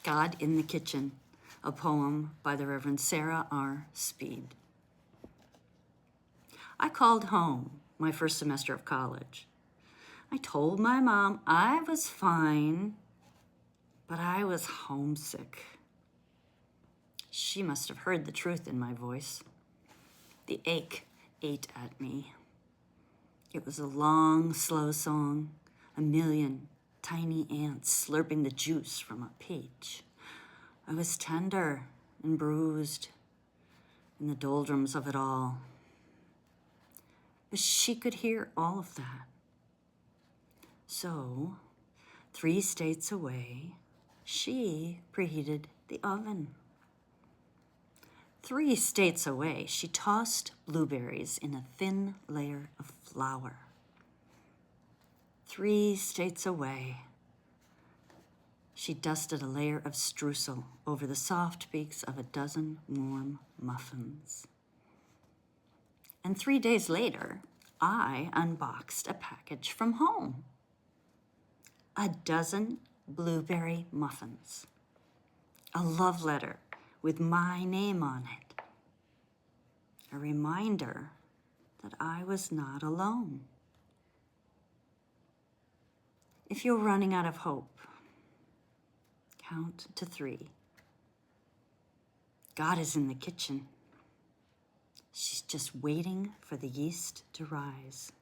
God in the Kitchen, a poem by the Reverend Sarah R. Speed. I called home my first semester of college. I told my mom I was fine, but I was homesick. She must have heard the truth in my voice. The ache ate at me. It was a long, slow song, a million tiny ants slurping the juice from a peach. I was tender and bruised in the doldrums of it all. But she could hear all of that. So, 3 states away, she preheated the oven. 3 states away, she tossed blueberries in a thin layer of flour. 3 states away, she dusted a layer of streusel over the soft beaks of a dozen warm muffins. And 3 days later, I unboxed a package from home. A dozen blueberry muffins. A love letter with my name on it. A reminder that I was not alone. If you're running out of hope, count to 3. God is in the kitchen. She's just waiting for the yeast to rise.